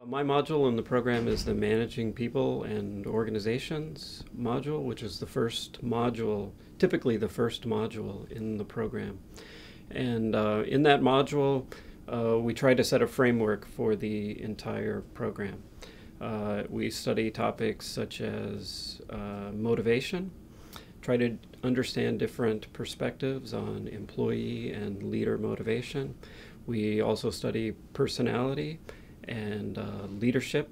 My module in the program is the Managing People and Organizations module, which is the first module, typically the first module in the program. And in that module, we try to set a framework for the entire program. We study topics such as motivation, try to understand different perspectives on employee and leader motivation. We also study personality and leadership,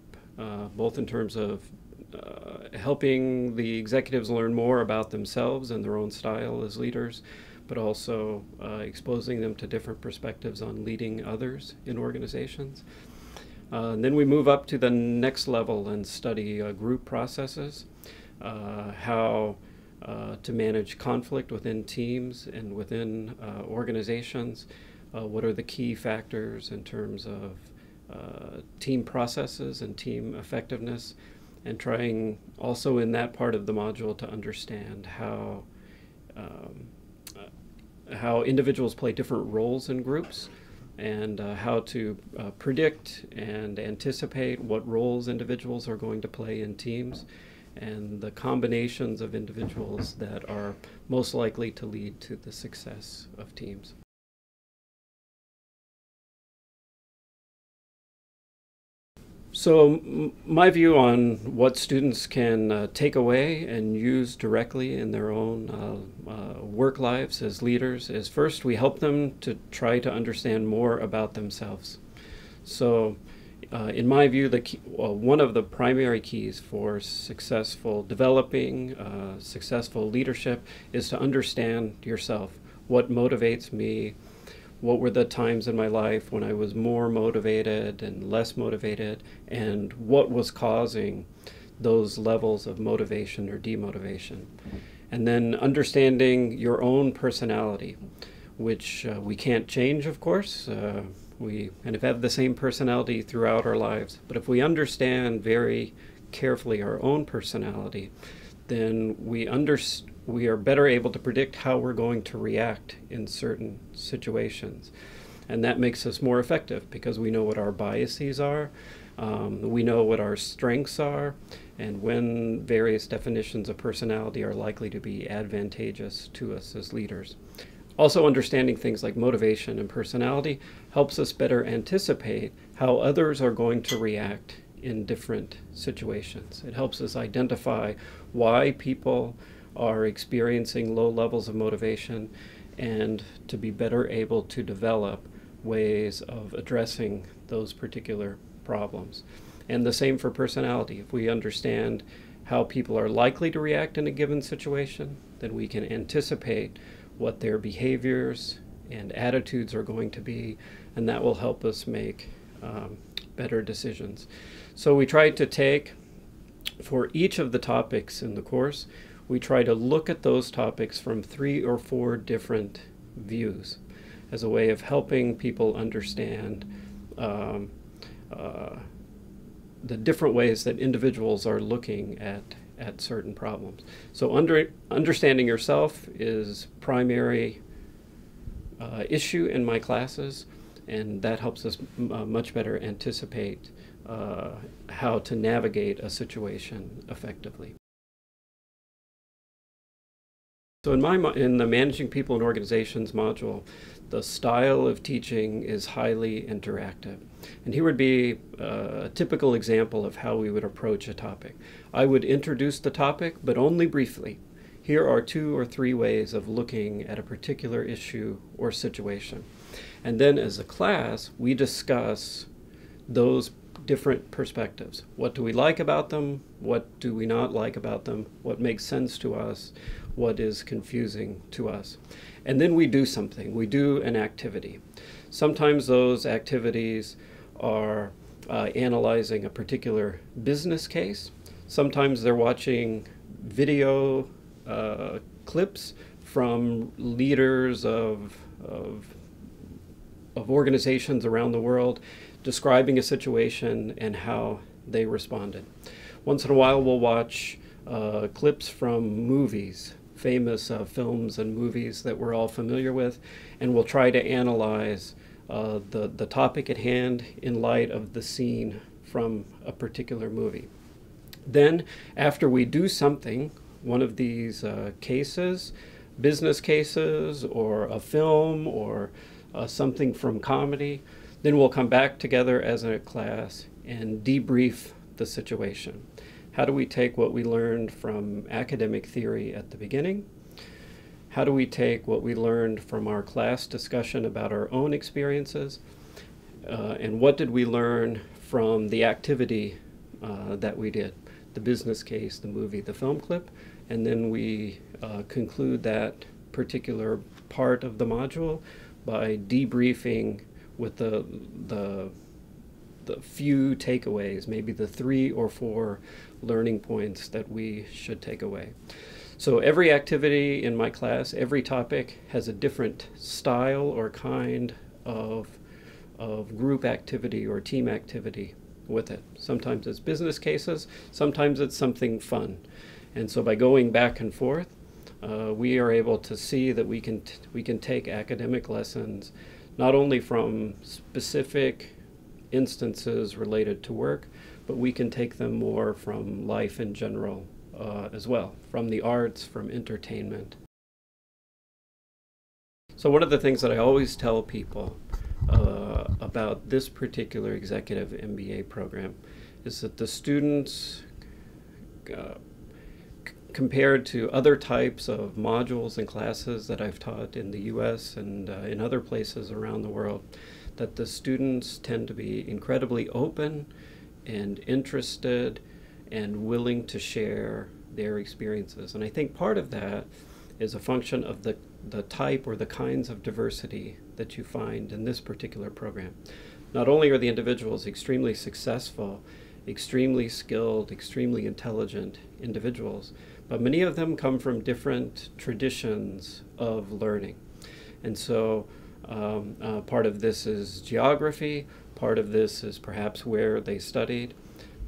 both in terms of helping the executives learn more about themselves and their own style as leaders, but also exposing them to different perspectives on leading others in organizations. And then we move up to the next level and study group processes, how to manage conflict within teams and within organizations. What are the key factors in terms of team processes and team effectiveness, and trying also in that part of the module to understand how individuals play different roles in groups, and how to predict and anticipate what roles individuals are going to play in teams, and the combinations of individuals that are most likely to lead to the success of teams. So my view on what students can take away and use directly in their own work lives as leaders is, first, we help them to try to understand more about themselves. So in my view, one of the primary keys for developing successful leadership is to understand yourself. What motivates me? What were the times in my life when I was more motivated and less motivated, and what was causing those levels of motivation or demotivation? And then understanding your own personality, which we can't change, of course. We kind of have the same personality throughout our lives, but if we understand very carefully our own personality, then we are better able to predict how we're going to react in certain situations. And that makes us more effective because we know what our biases are, we know what our strengths are, and when various definitions of personality are likely to be advantageous to us as leaders. Also, understanding things like motivation and personality helps us better anticipate how others are going to react in different situations. It helps us identify why people are experiencing low levels of motivation, and to be better able to develop ways of addressing those particular problems. And the same for personality. If we understand how people are likely to react in a given situation, then we can anticipate what their behaviors and attitudes are going to be, and that will help us make better decisions. So we try to take, for each of the topics in the course, we try to look at those topics from 3 or 4 different views as a way of helping people understand the different ways that individuals are looking at certain problems. So understanding yourself is primary issue in my classes, and that helps us much better anticipate how to navigate a situation effectively. So in the Managing People and Organizations module, the style of teaching is highly interactive. And here would be a typical example of how we would approach a topic. I would introduce the topic, but only briefly. Here are 2 or 3 ways of looking at a particular issue or situation. And then as a class, we discuss those different perspectives. What do we like about them? What do we not like about them? What makes sense to us? What is confusing to us? And then we do something. We do an activity. Sometimes those activities are analyzing a particular business case. Sometimes they're watching video clips from leaders of organizations around the world describing a situation and how they responded. Once in a while we'll watch clips from movies, famous films and movies that we're all familiar with, and we'll try to analyze the topic at hand in light of the scene from a particular movie. Then, after we do something, one of these cases, business cases, or a film, or something from comedy, then we'll come back together as a class and debrief the situation. How do we take what we learned from academic theory at the beginning? How do we take what we learned from our class discussion about our own experiences? And what did we learn from the activity that we did? The business case, the movie, the film clip, and then we conclude that particular part of the module by debriefing with the few takeaways, maybe the 3 or 4 learning points that we should take away. So every activity in my class, every topic has a different style or kind of group activity or team activity with it. Sometimes it's business cases, sometimes it's something fun. And so by going back and forth, we are able to see that we can take academic lessons not only from specific instances related to work, but we can take them more from life in general as well, from the arts, from entertainment. So one of the things that I always tell people about this particular Executive MBA program is that the students, compared to other types of modules and classes that I've taught in the US and in other places around the world, that the students tend to be incredibly open and interested and willing to share their experiences. And I think part of that is a function of the type or the kinds of diversity that you find in this particular program. Not only are the individuals extremely successful, extremely skilled, extremely intelligent individuals, but many of them come from different traditions of learning. And so part of this is geography, part of this is perhaps where they studied,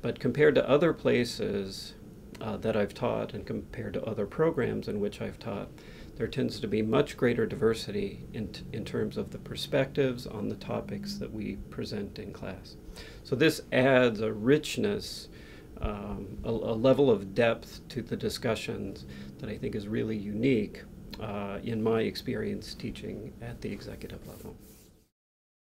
but compared to other places that I've taught and compared to other programs in which I've taught, there tends to be much greater diversity in terms of the perspectives on the topics that we present in class. So this adds a richness, a level of depth to the discussions that I think is really unique in my experience teaching at the executive level.